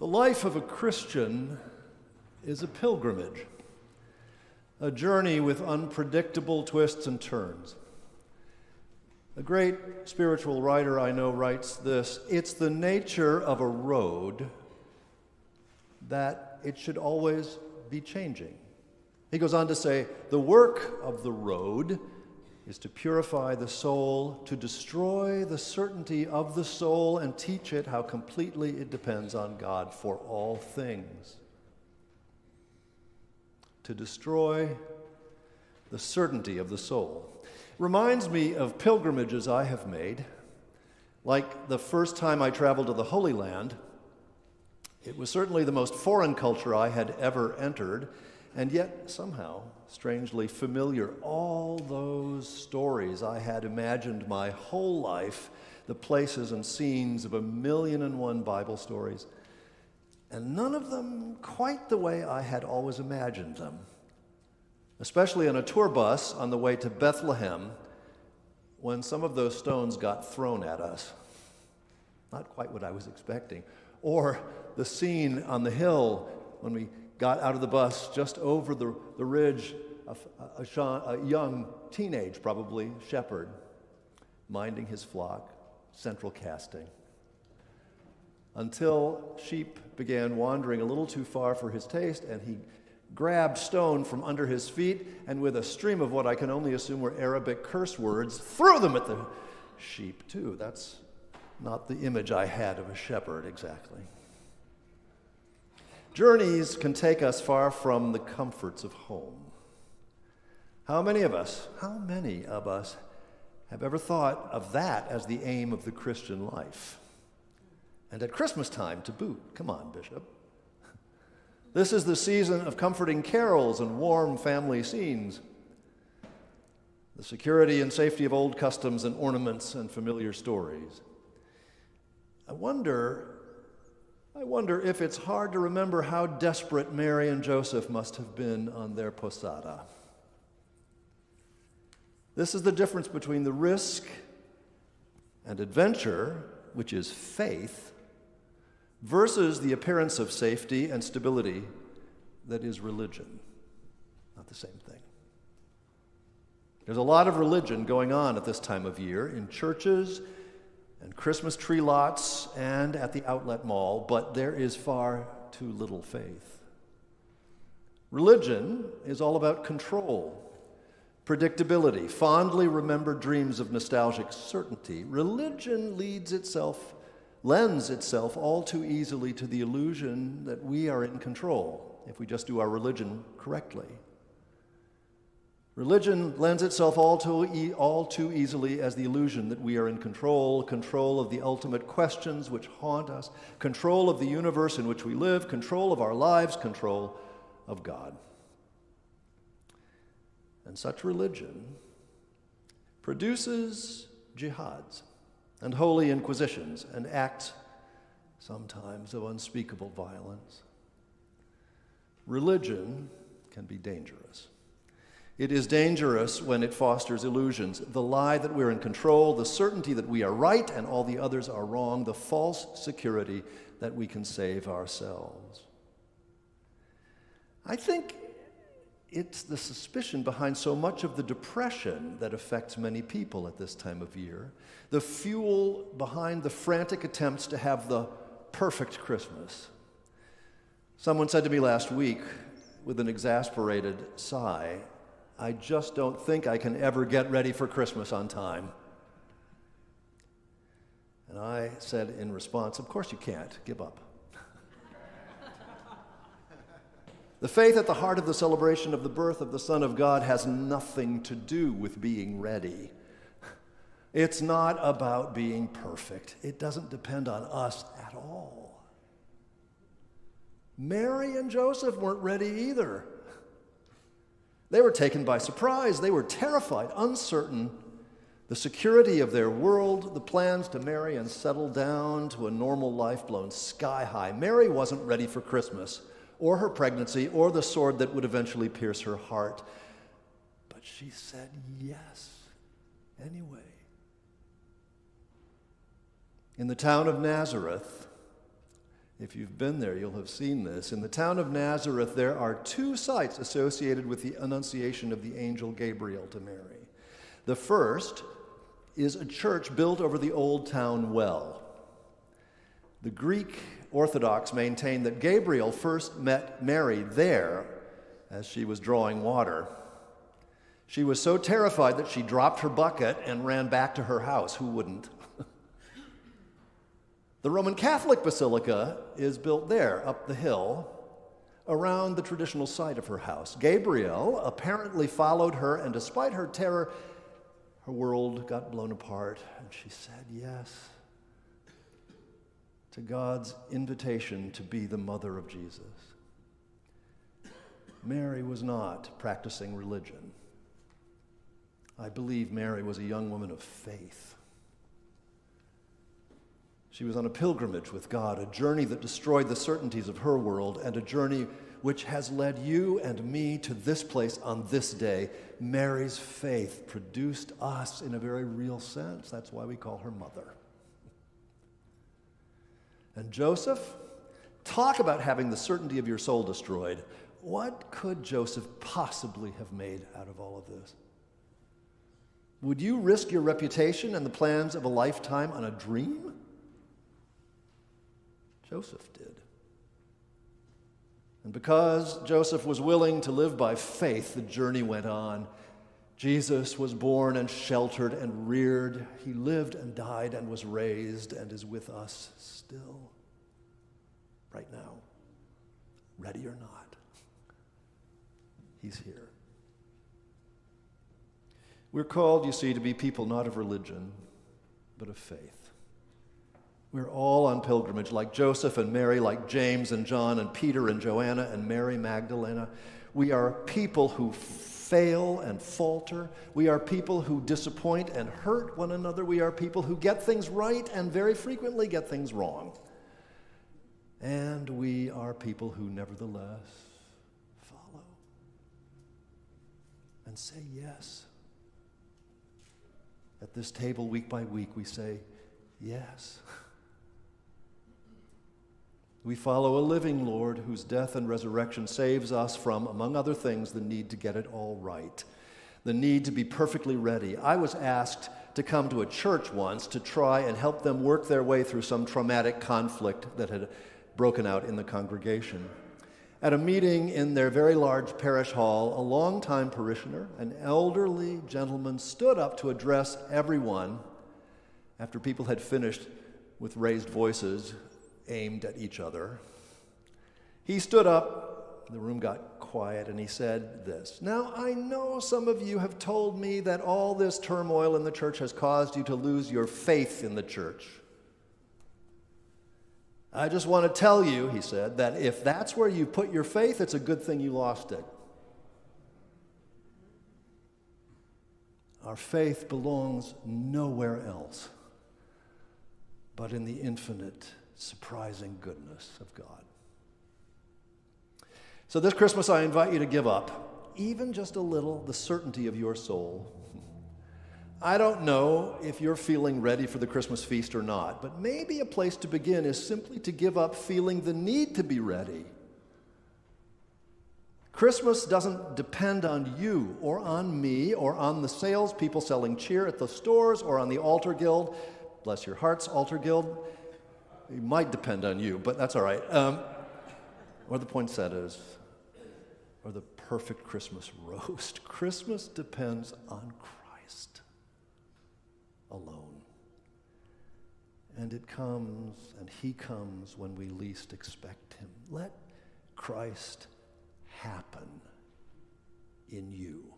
The life of a Christian is a pilgrimage, a journey with unpredictable twists and turns. A great spiritual writer I know writes this: "It's the nature of a road that it should always be changing." He goes on to say, "The work of the road is to purify the soul, to destroy the certainty of the soul, and teach it how completely it depends on God for all things." To destroy the certainty of the soul. Reminds me of pilgrimages I have made. Like the first time I traveled to the Holy Land, it was certainly the most foreign culture I had ever entered, and yet somehow strangely familiar. All those stories I had imagined my whole life, the places and scenes of 1,000,001 Bible stories, and none of them quite the way I had always imagined them. Especially on a tour bus on the way to Bethlehem, when some of those stones got thrown at us. Not quite what I was expecting. Or the scene on the hill when we got out of the bus just over the ridge, a young teenage, probably, shepherd, minding his flock, central casting. Until sheep began wandering a little too far for his taste, and he grabbed stone from under his feet, and with a stream of what I can only assume were Arabic curse words, threw them at the sheep, too. That's not the image I had of a shepherd, exactly. Journeys can take us far from the comforts of home. How many of us have ever thought of that as the aim of the Christian life? And at Christmas time, to boot. Come on, Bishop. This is the season of comforting carols and warm family scenes. The security and safety of old customs and ornaments and familiar stories. I wonder if it's hard to remember how desperate Mary and Joseph must have been on their posada. This is the difference between the risk and adventure, which is faith, versus the appearance of safety and stability that is religion. Not the same thing. There's a lot of religion going on at this time of year in churches and Christmas tree lots and at the outlet mall, but there is far too little faith. Religion is all about control, predictability, fondly remembered dreams of nostalgic certainty. Religion lends itself all too easily to the illusion that we are in control if we just do our religion correctly. Religion lends itself all too easily as the illusion that we are in control of the ultimate questions which haunt us, control of the universe in which we live, control of our lives, control of God. And such religion produces jihads and holy inquisitions and acts sometimes of unspeakable violence. Religion can be dangerous. It is dangerous when it fosters illusions, the lie that we're in control, the certainty that we are right and all the others are wrong, the false security that we can save ourselves. I think it's the suspicion behind so much of the depression that affects many people at this time of year, the fuel behind the frantic attempts to have the perfect Christmas. Someone said to me last week with an exasperated sigh, "I just don't think I can ever get ready for Christmas on time." And I said in response, "Of course you can't. Give up." The faith at the heart of the celebration of the birth of the Son of God has nothing to do with being ready. It's not about being perfect. It doesn't depend on us at all. Mary and Joseph weren't ready either. They were taken by surprise. They were terrified, uncertain. The security of their world, the plans to marry and settle down to a normal life blown sky high. Mary wasn't ready for Christmas, or her pregnancy, or the sword that would eventually pierce her heart. But she said yes anyway. In the town of Nazareth, If you've been there, you'll have seen this. In the town of Nazareth, there are two sites associated with the annunciation of the angel Gabriel to Mary. The first is a church built over the old town well. The Greek Orthodox maintain that Gabriel first met Mary there as she was drawing water. She was so terrified that she dropped her bucket and ran back to her house. Who wouldn't? The Roman Catholic Basilica is built there, up the hill, around the traditional site of her house. Gabriel apparently followed her, and despite her terror, her world got blown apart, and she said yes to God's invitation to be the mother of Jesus. Mary was not practicing religion. I believe Mary was a young woman of faith. She was on a pilgrimage with God, a journey that destroyed the certainties of her world, and a journey which has led you and me to this place on this day. Mary's faith produced us in a very real sense. That's why we call her mother. And Joseph, talk about having the certainty of your soul destroyed. What could Joseph possibly have made out of all of this? Would you risk your reputation and the plans of a lifetime on a dream? Joseph did. And because Joseph was willing to live by faith, the journey went on. Jesus was born and sheltered and reared. He lived and died and was raised and is with us still, right now, ready or not. He's here. We're called, you see, to be people not of religion, but of faith. We're all on pilgrimage, like Joseph and Mary, like James and John and Peter and Joanna and Mary Magdalena. We are people who fail and falter. We are people who disappoint and hurt one another. We are people who get things right and very frequently get things wrong. And we are people who nevertheless follow and say yes. At this table, week by week, we say yes. We follow a living Lord whose death and resurrection saves us from, among other things, the need to get it all right, the need to be perfectly ready. I was asked to come to a church once to try and help them work their way through some traumatic conflict that had broken out in the congregation. At a meeting in their very large parish hall, a longtime parishioner, an elderly gentleman, stood up to address everyone after people had finished with raised voices aimed at each other. He stood up, the room got quiet, and he said this: "Now, I know some of you have told me that all this turmoil in the church has caused you to lose your faith in the church. I just want to tell you," he said, "that if that's where you put your faith, it's a good thing you lost it. Our faith belongs nowhere else but in the infinite, surprising goodness of God." So this Christmas, I invite you to give up, even just a little, the certainty of your soul. I don't know if you're feeling ready for the Christmas feast or not, but maybe a place to begin is simply to give up feeling the need to be ready. Christmas doesn't depend on you or on me or on the salespeople selling cheer at the stores or on the altar guild. Bless your hearts, altar guild. It might depend on you, but that's all right. Or the poinsettias, or the perfect Christmas roast. Christmas depends on Christ alone. And it comes, and he comes when we least expect him. Let Christ happen in you.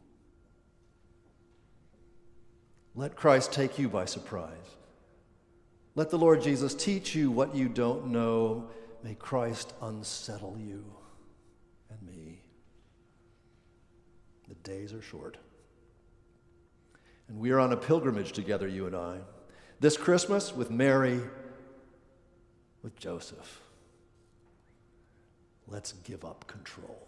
Let Christ take you by surprise. Let the Lord Jesus teach you what you don't know. May Christ unsettle you and me. The days are short. And we are on a pilgrimage together, you and I. This Christmas with Mary, with Joseph. Let's give up control.